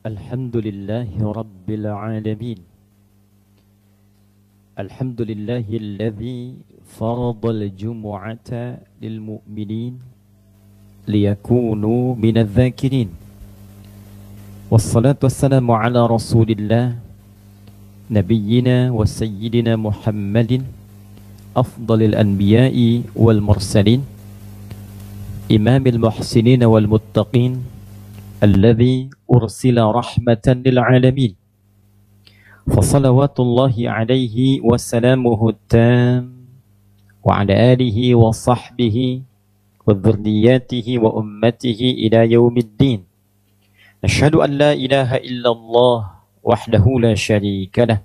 الحمد لله رب العالمين. الحمد لله الذي فرض الجمعة للمؤمنين ليكونوا من الذاكرين، والصلاة والسلام على رسول الله نبينا وسيدنا محمد أفضل الأنبياء والمرسلين، إمام المحسنين والمتقين، الذي أرسل رحمة للعالمين، فصلوات الله عليه وسلامه التام وعلى آله وصحبه وذرياته وأمته إلى يوم الدين. نشهد أن لا إله إلا الله وحده لا شريك له،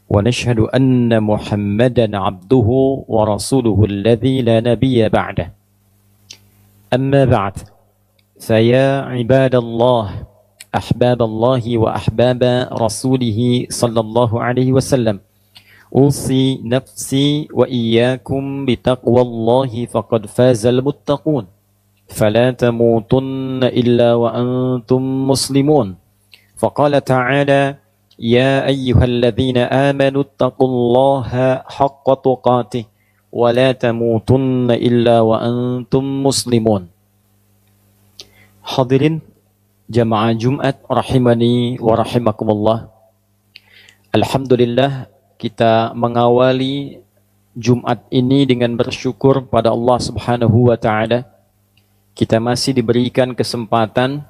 ونشهد أن محمدا عبده ورسوله الذي لا نبي بعده. أما بعد، فيا عباد الله أحباب الله وأحباب رسوله صلى الله عليه وسلم، أوصي نفسي وإياكم بتقوى الله فقد فاز المتقون، فلا تموتن إلا وأنتم مسلمون. فقال تعالى: يا أيها الذين آمنوا اتقوا الله حق تقاته ولا تموتن إلا وأنتم مسلمون. Hadirin jamaah Jumat rahimani wa rahimakumullah. Alhamdulillah, kita mengawali Jumat ini dengan bersyukur pada Allah Subhanahu wa taala. Kita masih diberikan kesempatan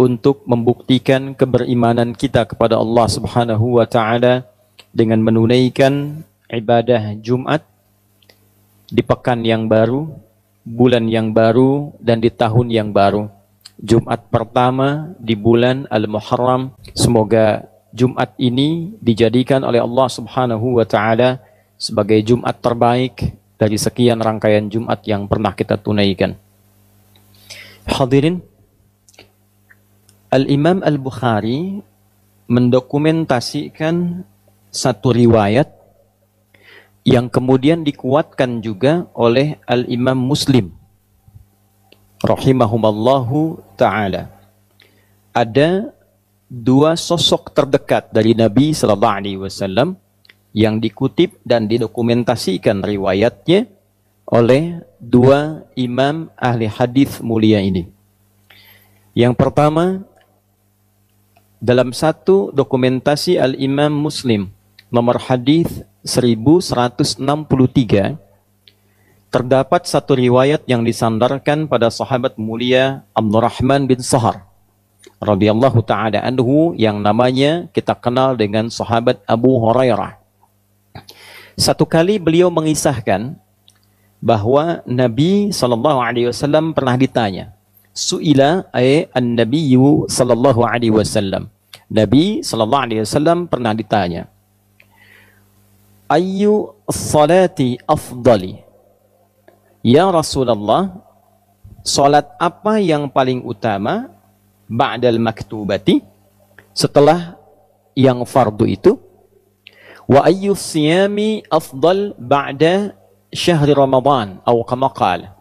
untuk membuktikan keberimanan kita kepada Allah Subhanahu wa taala dengan menunaikan ibadah Jumat di pekan yang baru, bulan yang baru, dan di tahun yang baru. Jumat pertama di bulan Al-Muharram. Semoga Jumat ini dijadikan oleh Allah Subhanahu wa taala sebagai Jumat terbaik dari sekian rangkaian Jumat yang pernah kita tunaikan. Hadirin, Al-Imam Al-Bukhari mendokumentasikan satu riwayat yang kemudian dikuatkan juga oleh Al-Imam Muslim rahimahumallahu ta'ala. Ada dua sosok terdekat dari Nabi sallallahu alaihi wasallam yang dikutip dan didokumentasikan riwayatnya oleh dua imam ahli hadis mulia ini. Yang pertama, dalam satu dokumentasi Al-Imam Muslim nomor hadis 1163, terdapat satu riwayat yang disandarkan pada sahabat mulia Abdurrahman bin Sahar radhiyallahu ta'ala anhu, yang namanya kita kenal dengan sahabat Abu Hurairah. Satu kali beliau mengisahkan bahwa Nabi SAW pernah ditanya, su'ila an-nabiyyu sallallahu alaihi wasallam. Nabi SAW pernah ditanya, ayyu salati afdali? Ya Rasulullah, salat apa yang paling utama ba'dal maktubati, setelah yang fardu itu? Wa ayyu siyami afdal ba'da syahri Ramadan atau kama qala,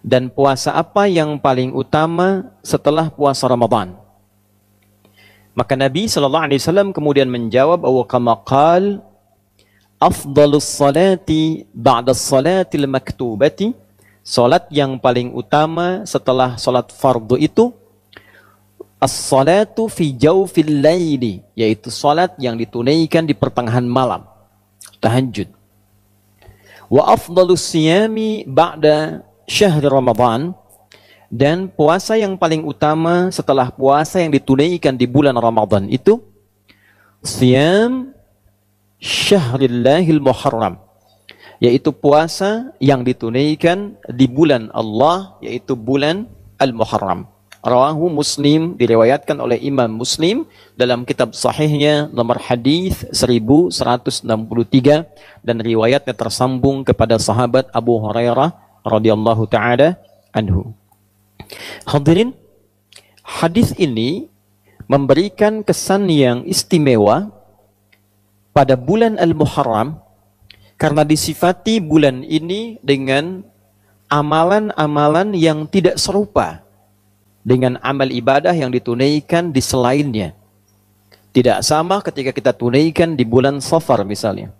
dan puasa apa yang paling utama setelah puasa Ramadan? Maka Nabi sallallahu alaihi wasallam kemudian menjawab, aw kama qala afdalus salati ba'da salatil maktubati, salat yang paling utama setelah salat fardu itu as-salatu fi jawfil laili, yaitu salat yang ditunaikan di pertengahan malam, tahajud. Wa afdalus siyami ba'da syahri Ramadan, dan puasa yang paling utama setelah puasa yang ditunaikan di bulan Ramadan itu siyam Syahrillahil Muharram, yaitu puasa yang ditunaikan di bulan Allah, yaitu bulan Al-Muharram. Rawahu Muslim, diriwayatkan oleh Imam Muslim dalam kitab sahihnya nomor hadis 1163, dan riwayatnya tersambung kepada sahabat Abu Hurairah radhiyallahu taala anhu. Hadirin, hadis ini memberikan kesan yang istimewa pada bulan Al-Muharram karena disifati bulan ini dengan amalan-amalan yang tidak serupa dengan amal ibadah yang ditunaikan di selainnya. Tidak sama ketika kita tunaikan di bulan Safar misalnya,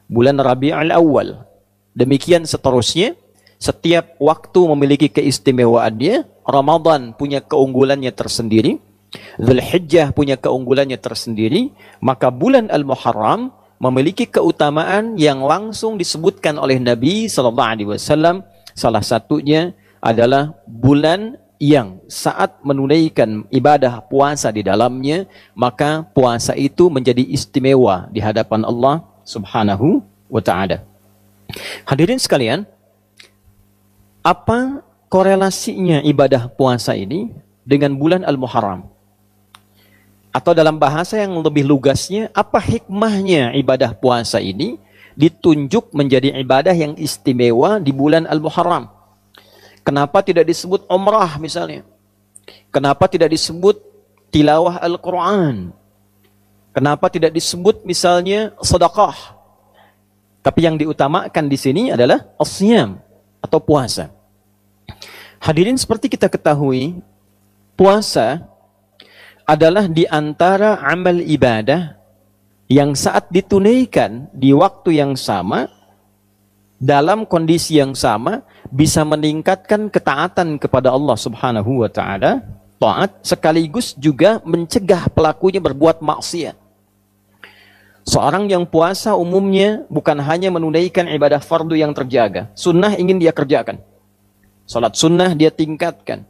bulan Rabiul Awal. Demikian seterusnya, setiap waktu memiliki keistimewaannya. Ramadan punya keunggulannya tersendiri, Dzulhijjah punya keunggulannya tersendiri, maka bulan Al-Muharram memiliki keutamaan yang langsung disebutkan oleh Nabi SAW. Salah satunya adalah bulan yang saat menunaikan ibadah puasa di dalamnya, maka puasa itu menjadi istimewa di hadapan Allah Subhanahu wa Ta'ala. Hadirin sekalian, apa korelasinya ibadah puasa ini dengan bulan Al-Muharram? Atau dalam bahasa yang lebih lugasnya, apa hikmahnya ibadah puasa ini ditunjuk menjadi ibadah yang istimewa di bulan Al-Muharram? Kenapa tidak disebut umrah misalnya? Kenapa tidak disebut tilawah Al-Quran? Kenapa tidak disebut misalnya sedekah? Tapi yang diutamakan di sini adalah as-siyam atau puasa. Hadirin, seperti kita ketahui, puasa adalah di antara amal ibadah yang saat ditunaikan di waktu yang sama, dalam kondisi yang sama, bisa meningkatkan ketaatan kepada Allah Subhanahu wa Ta'ala, taat, sekaligus juga mencegah pelakunya berbuat maksiat. Seorang yang puasa umumnya bukan hanya menunaikan ibadah fardu yang terjaga, sunnah ingin dia kerjakan. Salat sunnah dia tingkatkan,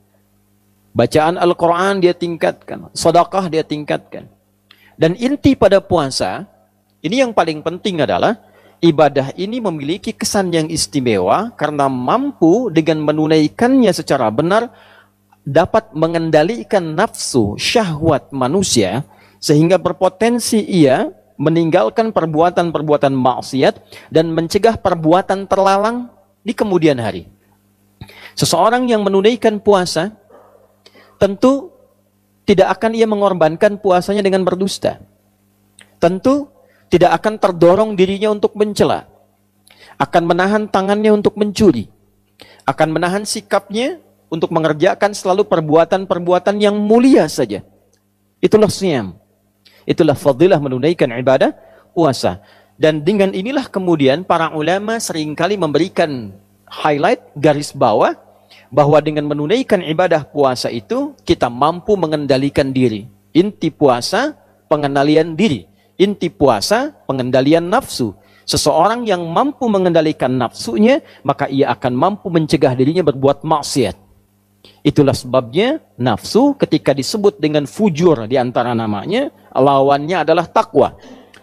bacaan Al-Quran dia tingkatkan, sedekah dia tingkatkan. Dan inti pada puasa, ini yang paling penting adalah, ibadah ini memiliki kesan yang istimewa karena mampu dengan menunaikannya secara benar, dapat mengendalikan nafsu syahwat manusia, sehingga berpotensi ia meninggalkan perbuatan-perbuatan maksiat dan mencegah perbuatan terlarang di kemudian hari. Seseorang yang menunaikan puasa, tentu tidak akan ia mengorbankan puasanya dengan berdusta. Tentu tidak akan terdorong dirinya untuk mencela. Akan menahan tangannya untuk mencuri. Akan menahan sikapnya untuk mengerjakan selalu perbuatan-perbuatan yang mulia saja. Itulah siyam. Itulah fadilah menunaikan ibadah puasa. Dan dengan inilah kemudian para ulama seringkali memberikan highlight, garis bawah, bahwa dengan menunaikan ibadah puasa itu kita mampu mengendalikan diri. Inti puasa pengendalian diri. Inti puasa pengendalian nafsu. Seseorang yang mampu mengendalikan nafsunya, maka ia akan mampu mencegah dirinya berbuat maksiat. Itulah sebabnya nafsu ketika disebut dengan fujur di antara namanya, lawannya adalah takwa.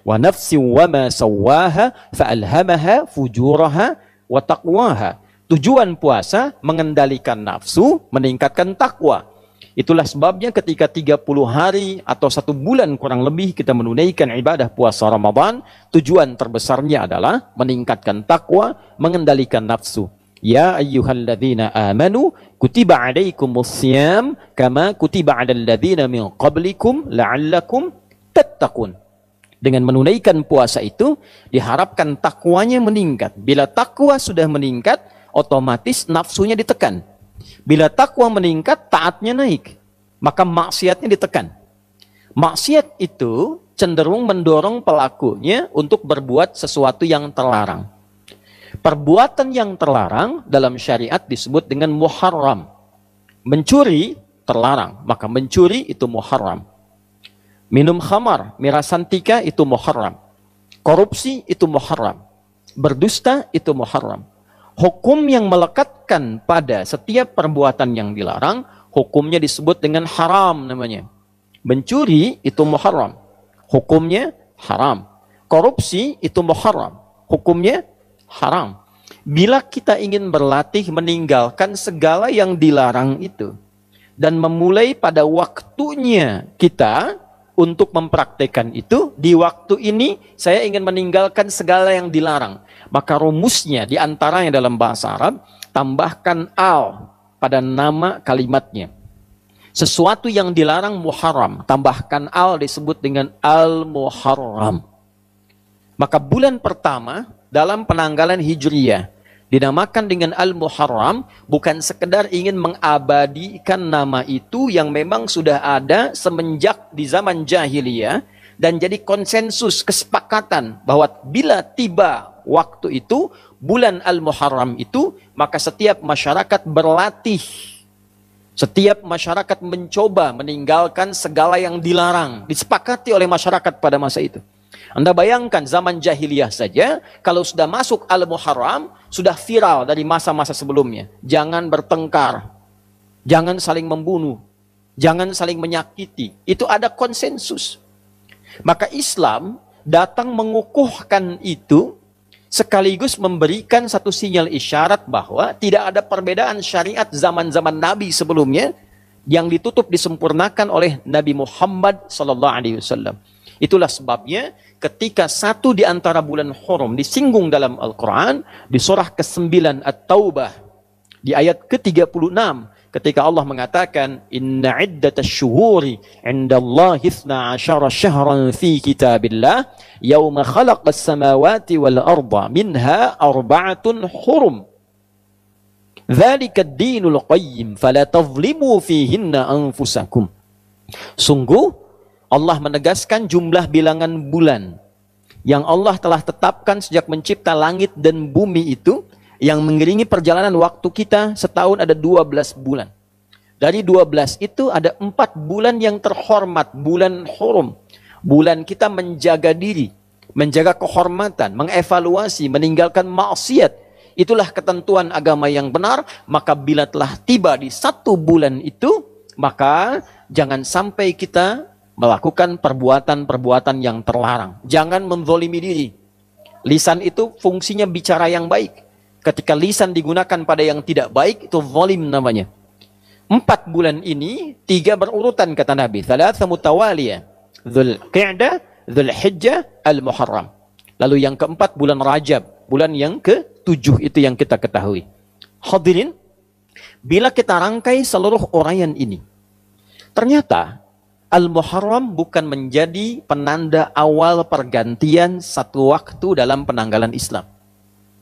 Wa nafsi wa ma sawwaha fa'alhamaha fujuraha wa taqwaha. Tujuan puasa mengendalikan nafsu, meningkatkan takwa. Itulah sebabnya ketika 30 hari atau 1 bulan kurang lebih kita menunaikan ibadah puasa Ramadan, tujuan terbesarnya adalah meningkatkan takwa, mengendalikan nafsu. Ya ayyuhalladzina amanu kutiba alaikumussyam kama kutiba alal ladzina min qablikum la'allakum tattaqun. Dengan menunaikan puasa itu diharapkan takwanya meningkat. Bila takwa sudah meningkat, otomatis nafsunya ditekan. Bila takwa meningkat, taatnya naik, maka maksiatnya ditekan. Maksiat itu cenderung mendorong pelakunya untuk berbuat sesuatu yang terlarang. Perbuatan yang terlarang dalam syariat disebut dengan muharram. Mencuri terlarang, maka mencuri itu muharram. Minum khamar, miras santika itu muharram. Korupsi itu muharram. Berdusta itu muharram. Hukum yang melekatkan pada setiap perbuatan yang dilarang, hukumnya disebut dengan haram namanya. Mencuri itu muharram, hukumnya haram. Korupsi itu muharram, hukumnya haram. Bila kita ingin berlatih meninggalkan segala yang dilarang itu dan memulai pada waktunya kita untuk mempraktekkan itu, di waktu ini saya ingin meninggalkan segala yang dilarang, maka rumusnya di antaranya dalam bahasa Arab, tambahkan al pada nama kalimatnya. Sesuatu yang dilarang muharram, tambahkan al disebut dengan al-muharram. Maka bulan pertama dalam penanggalan Hijriyah Dinamakan dengan Al-Muharram bukan sekedar ingin mengabadikan nama itu yang memang sudah ada semenjak di zaman jahiliyah dan jadi konsensus kesepakatan bahwa bila tiba waktu itu bulan Al-Muharram itu, maka setiap masyarakat berlatih, setiap masyarakat mencoba meninggalkan segala yang dilarang, disepakati oleh masyarakat pada masa itu. Anda bayangkan zaman jahiliyah saja, kalau sudah masuk Al-Muharram, sudah viral dari masa-masa sebelumnya. Jangan bertengkar, jangan saling membunuh, jangan saling menyakiti. Itu ada konsensus. Maka Islam datang mengukuhkan itu, sekaligus memberikan satu sinyal isyarat bahwa tidak ada perbedaan syariat zaman-zaman Nabi sebelumnya yang ditutup disempurnakan oleh Nabi Muhammad SAW. Itulah sebabnya ketika satu di antara bulan Hurum disinggung dalam Al-Quran, di surah ke-9 At-Taubah, di ayat ke-36, ketika Allah mengatakan, Inna iddatash syuhuri indallahi 12 syahran fi kitabillah, yawma khalaqas samawati wal arda, minha arba'atun hurum. Dzalika ad-dinul qayyim, fala tadhlimu fihinna anfusakum. Sungguh, Allah menegaskan jumlah bilangan bulan yang Allah telah tetapkan sejak mencipta langit dan bumi itu, yang mengiringi perjalanan waktu kita setahun ada 12 bulan. Dari 12 itu ada 4 bulan yang terhormat, bulan Hurum. Bulan kita menjaga diri, menjaga kehormatan, mengevaluasi, meninggalkan maksiat. Itulah ketentuan agama yang benar. Maka bila telah tiba di 1 bulan itu, maka jangan sampai kita melakukan perbuatan-perbuatan yang terlarang. Jangan menzolimi diri. Lisan itu fungsinya bicara yang baik. Ketika lisan digunakan pada yang tidak baik, itu zalim namanya. 4 bulan ini 3 berurutan kata Nabi. 3 mutawaliyah. Dzulqa'dah, Dzulhijjah, Al-Muharram. Lalu yang keempat bulan Rajab. Bulan yang ke-7 itu yang kita ketahui. Hadirin, bila kita rangkai seluruh uraian ini, ternyata Al-Muharram bukan menjadi penanda awal pergantian satu waktu dalam penanggalan Islam.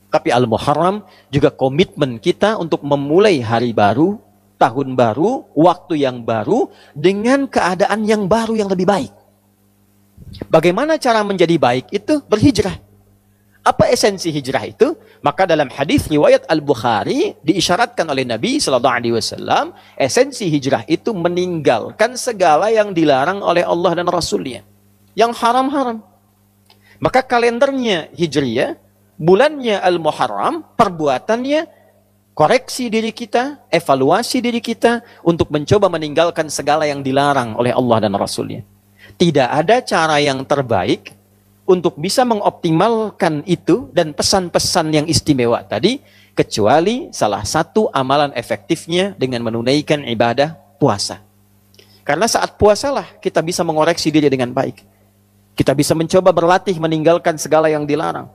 Tapi Al-Muharram juga komitmen kita untuk memulai hari baru, tahun baru, waktu yang baru, dengan keadaan yang baru yang lebih baik. Bagaimana cara menjadi baik itu? Berhijrah. Apa esensi hijrah itu? Maka dalam hadis riwayat Al-Bukhari diisyaratkan oleh Nabi SAW, esensi hijrah itu meninggalkan segala yang dilarang oleh Allah dan Rasulnya, yang haram-haram. Maka kalendernya Hijriyah, bulannya Al-Muharram, perbuatannya koreksi diri kita, evaluasi diri kita untuk mencoba meninggalkan segala yang dilarang oleh Allah dan Rasulnya. Tidak ada cara yang terbaik untuk bisa mengoptimalkan itu dan pesan-pesan yang istimewa tadi, kecuali salah satu amalan efektifnya dengan menunaikan ibadah puasa. Karena saat puasalah kita bisa mengoreksi diri dengan baik. Kita bisa mencoba berlatih meninggalkan segala yang dilarang.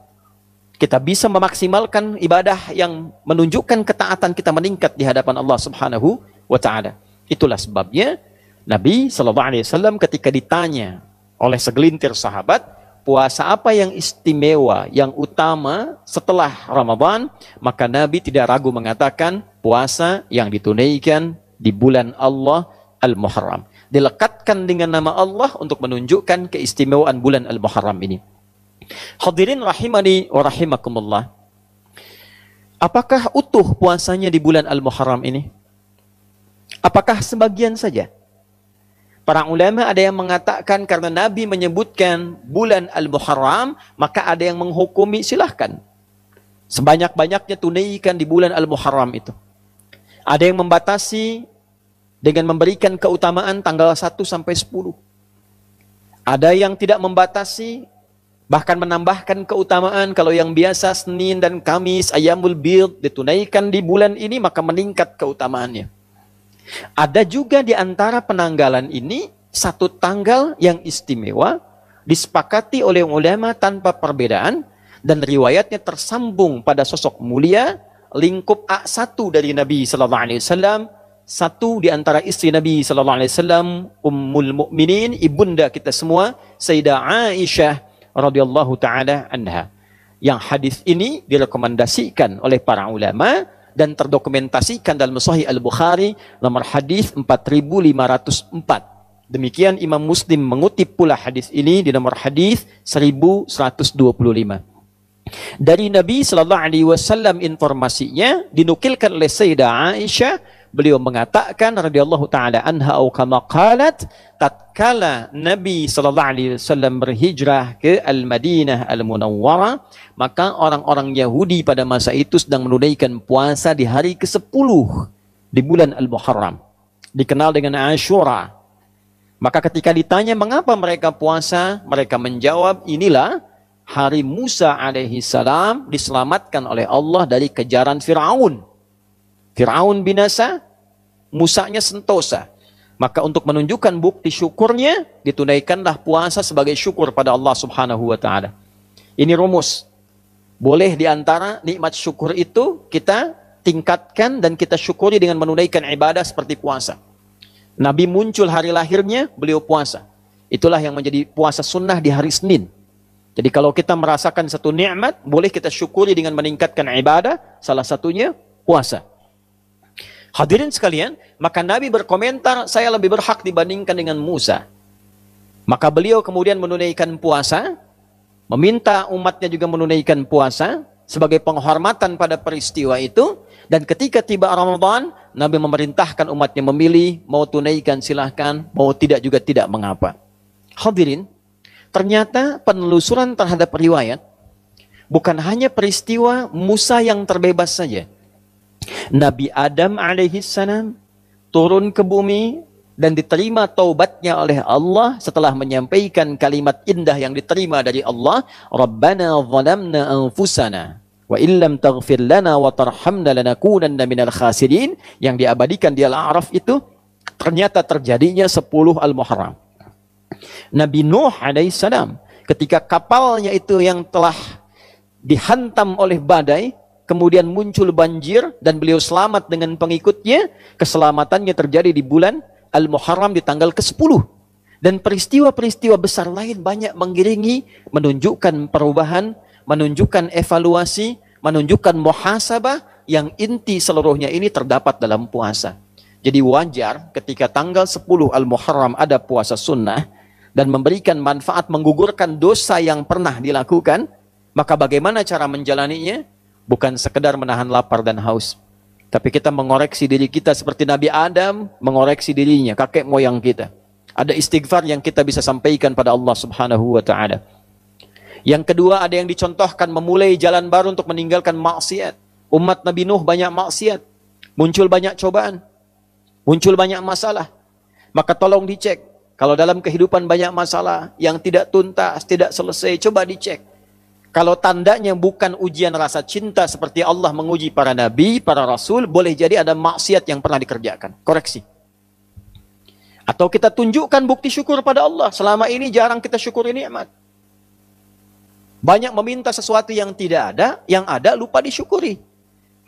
Kita bisa memaksimalkan ibadah yang menunjukkan ketaatan kita meningkat di hadapan Allah Subhanahu wa Ta'ala. Itulah sebabnya Nabi SAW ketika ditanya oleh segelintir sahabat, puasa apa yang istimewa, yang utama setelah Ramadan, maka Nabi tidak ragu mengatakan puasa yang ditunaikan di bulan Allah Al-Muharram. Dilekatkan dengan nama Allah untuk menunjukkan keistimewaan bulan Al-Muharram ini. Hadirin rahimani wa rahimakumullah. Apakah utuh puasanya di bulan Al-Muharram ini? Apakah sebagian saja? Para ulama ada yang mengatakan karena Nabi menyebutkan bulan Al-Muharram, maka ada yang menghukumi silahkan. Sebanyak-banyaknya tunaikan di bulan Al-Muharram itu. Ada yang membatasi dengan memberikan keutamaan tanggal 1 sampai 10. Ada yang tidak membatasi, bahkan menambahkan keutamaan kalau yang biasa Senin dan Kamis, Ayyamul Bid ditunaikan di bulan ini, maka meningkat keutamaannya. Ada juga di antara penanggalan ini satu tanggal yang istimewa, disepakati oleh ulama tanpa perbedaan, dan riwayatnya tersambung pada sosok mulia, lingkup A1 dari Nabi SAW, satu di antara istri Nabi SAW, Ummul Mukminin, ibunda kita semua, Sayyidah Aisyah radhiyallahu taala anha, Yang hadis ini direkomendasikan oleh para ulama dan terdokumentasikan dalam Sahih Al-Bukhari nomor hadis 4504. Demikian Imam Muslim mengutip pula hadis ini di nomor hadis 1125. Dari Nabi sallallahu alaihi wasallam informasinya dinukilkan oleh Sayyidah Aisyah, beliau mengatakan radhiyallahu taala anha atau kama qalat, tatkala Nabi sallallahu alaihi wasallam berhijrah ke Al-Madinah Al-Munawwarah, maka orang-orang Yahudi pada masa itu sedang menunaikan puasa di hari ke-10 di bulan Al-Muharram, dikenal dengan Ashura. Maka ketika ditanya mengapa mereka puasa, mereka menjawab, inilah hari Musa alaihi salam diselamatkan oleh Allah dari kejaran Fir'aun. Fir'aun binasa, Musanya sentosa. Maka untuk menunjukkan bukti syukurnya, ditunaikanlah puasa sebagai syukur pada Allah subhanahu wa ta'ala. Ini rumus. Boleh diantara nikmat syukur itu kita tingkatkan dan kita syukuri dengan menunaikan ibadah seperti puasa. Nabi muncul hari lahirnya, beliau puasa. Itulah yang menjadi puasa sunnah di hari Senin. Jadi kalau kita merasakan satu nikmat, boleh kita syukuri dengan meningkatkan ibadah, salah satunya puasa. Hadirin sekalian, maka Nabi berkomentar, saya lebih berhak dibandingkan dengan Musa. Maka beliau kemudian menunaikan puasa, meminta umatnya juga menunaikan puasa, sebagai penghormatan pada peristiwa itu. Dan ketika tiba Ramadan, Nabi memerintahkan umatnya memilih, mau tunaikan silahkan, mau tidak juga tidak mengapa. Hadirin, ternyata penelusuran terhadap riwayat, bukan hanya peristiwa Musa yang terbebas saja. Nabi Adam alaihissalam turun ke bumi dan diterima taubatnya oleh Allah setelah menyampaikan kalimat indah yang diterima dari Allah, Rabbana zalamna anfusana wa illam taghfir lana wa tarhamna lanakunanna minal khasirin, yang diabadikan di Al-A'raf itu ternyata terjadinya 10 Al-Muharram. Nabi Nuh alaihissalam ketika kapalnya itu yang telah dihantam oleh badai, kemudian muncul banjir dan beliau selamat dengan pengikutnya, keselamatannya terjadi di bulan Al-Muharram di tanggal ke-10. Dan peristiwa-peristiwa besar lain banyak mengiringi, menunjukkan perubahan, menunjukkan evaluasi, menunjukkan muhasabah yang inti seluruhnya ini terdapat dalam puasa. Jadi wajar ketika tanggal 10 Al-Muharram ada puasa sunnah dan memberikan manfaat menggugurkan dosa yang pernah dilakukan, maka bagaimana cara menjalaninya? Bukan sekedar menahan lapar dan haus, tapi kita mengoreksi diri kita seperti Nabi Adam mengoreksi dirinya, kakek moyang kita. Ada istighfar yang kita bisa sampaikan pada Allah subhanahu wa ta'ala. Yang kedua, ada yang dicontohkan memulai jalan baru untuk meninggalkan maksiat. Umat Nabi Nuh banyak maksiat, muncul banyak cobaan, muncul banyak masalah. Maka tolong dicek. Kalau dalam kehidupan banyak masalah yang tidak tuntas, tidak selesai, coba dicek. Kalau tandanya bukan ujian rasa cinta seperti Allah menguji para nabi, para rasul, boleh jadi ada maksiat yang pernah dikerjakan. Koreksi. Atau kita tunjukkan bukti syukur pada Allah. Selama ini jarang kita syukuri nikmat. Banyak meminta sesuatu yang tidak ada, yang ada lupa disyukuri.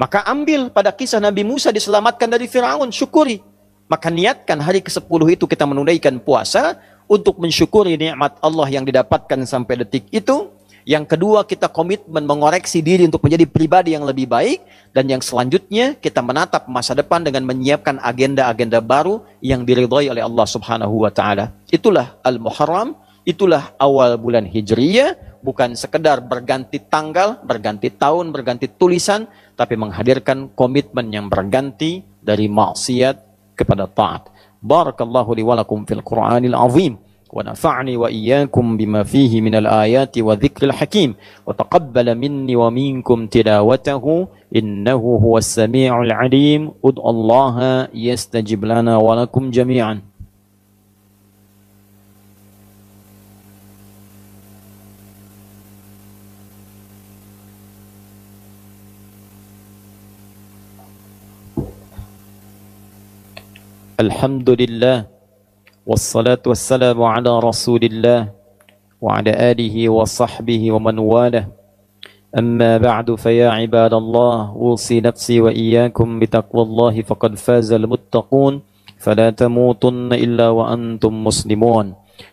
Maka ambil pada kisah Nabi Musa diselamatkan dari Fir'aun, syukuri. Maka niatkan hari ke-10 itu kita menunaikan puasa untuk mensyukuri nikmat Allah yang didapatkan sampai detik itu. Yang kedua, kita komitmen mengoreksi diri untuk menjadi pribadi yang lebih baik. Dan yang selanjutnya, kita menatap masa depan dengan menyiapkan agenda-agenda baru yang diridhai oleh Allah subhanahu wa ta'ala. Itulah Al-Muharram, itulah awal bulan Hijriyah. Bukan sekedar berganti tanggal, berganti tahun, berganti tulisan, tapi menghadirkan komitmen yang berganti dari maksiat kepada taat. Barakallahu li wa lakum fil Qur'anil azim. ونفعني وإياكم بما فيه من الآيات والذكر الحكيم وتقبل مني ومنكم تلاوته إنه هو السميع العليم ادعوا الله يستجب لنا ولكم جميعا. الحمد لله والصلاة والسلام على رسول الله وعلى آله وصحبه ومن والاه أما بعد فيا عباد الله أوصي نفسي وإياكم بتقوى الله فقد فاز المتقون فلا تموتن إلا وأنتم مسلمون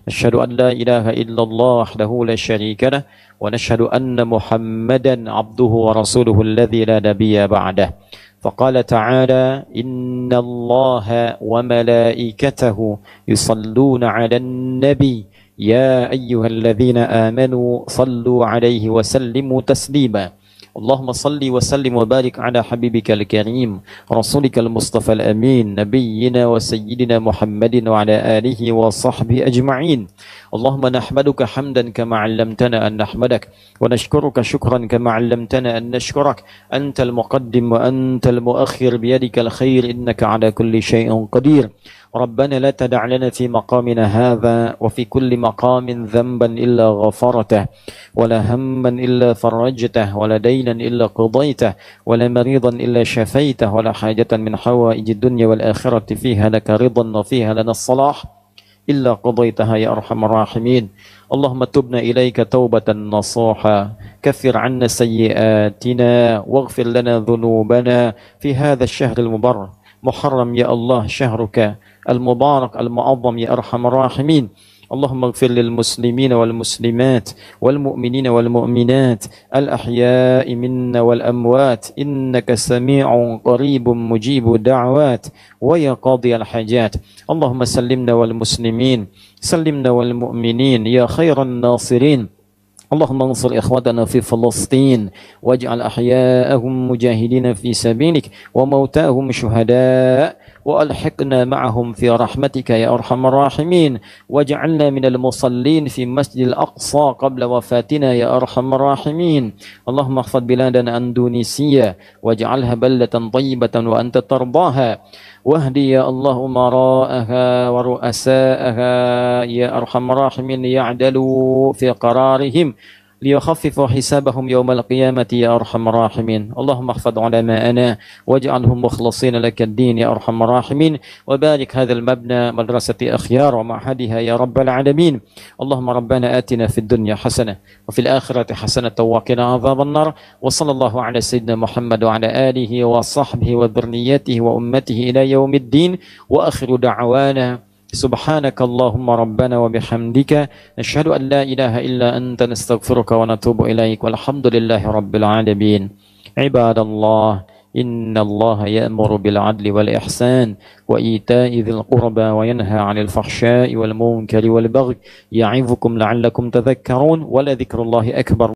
نشهد أن لا إله إلا الله وحده لا شريك له ونشهد أن محمدا عبده ورسوله الذي لا نبي بعده فقال تعالى إن الله وملائكته يصلون على النبي يا أيها الذين آمنوا صلوا عليه وسلموا تسليما اللهم صل وسلم وبارك على حبيبك الكريم رسولك المصطفى الأمين نبينا وسيدنا محمد وعلى آله وصحبه أجمعين اللهم نحمدك حمدا كما علمتنا أن نحمدك ونشكرك شكرا كما علمتنا أن نشكرك أنت المقدم وأنت المؤخر بيدك الخير إنك على كل شيء قدير ربنا لا تدع لنا في مقامنا هذا وفي كل مقام ذنبا إلا غفرته ولا هما إلا فرجته ولا دينا إلا قضيته ولا مريضا إلا شفيته ولا حاجة من حوائج الدنيا والآخرة فيها لك رضا وفيها لنا الصلاح إلا قضيتها يا أرحم الراحمين اللهم تبنا إليك توبة نصوحا كفر عنا سيئاتنا واغفر لنا ذنوبنا في هذا الشهر المبارك محرم يا الله شهرك المبارك المعظم يا أرحم الراحمين اللهم اغفر للمسلمين والمسلمات والمؤمنين والمؤمنات الأحياء منا والأموات إنك سميع قريب مجيب الدعوات ويا قاضي الحاجات اللهم سلمنا والمسلمين سلمنا والمؤمنين يا خير الناصرين اللهم انصر إخوتنا في فلسطين واجعل أحياءهم مجاهدين في سبيلك وموتاهم شهداء وألحقنا معهم في رحمتك يا أرحم الراحمين واجعلنا من المصلين في مسجد الأقصى قبل وفاتنا يا أرحم الراحمين اللهم احفظ بلادنا أندونيسيا واجعلها بلدة طيبة وأنت ترضاها واهدي يا الله أمراءها ورؤساءها يا أرحم الراحمين يعدلوا في قرارهم ليخففوا حسابهم يوم القيامة يا أرحم الراحمين اللهم احفظ علماءنا واجعلهم مخلصين لك الدين يا أرحم الراحمين وبارك هذا المبنى مدرسة أخيار ومعهدها يا رب العالمين اللهم ربنا آتنا في الدنيا حسنة وفي الآخرة حسنة وقنا عذاب النار وصلى الله على سيدنا محمد وعلى آله وصحبه وذريته وأمته إلى يوم الدين وآخر دعوانا سبحانك اللهم ربنا وبحمدك نشهد أن لا إله إلا أنت نستغفرك ونتوب إليك والحمد لله رب العالمين عباد الله إن الله يأمر بالعدل والإحسان وإيتاء ذي القربى وينهى عن الفحشاء والمنكر والبغي يعظكم لعلكم تذكرون ولذكر الله أكبر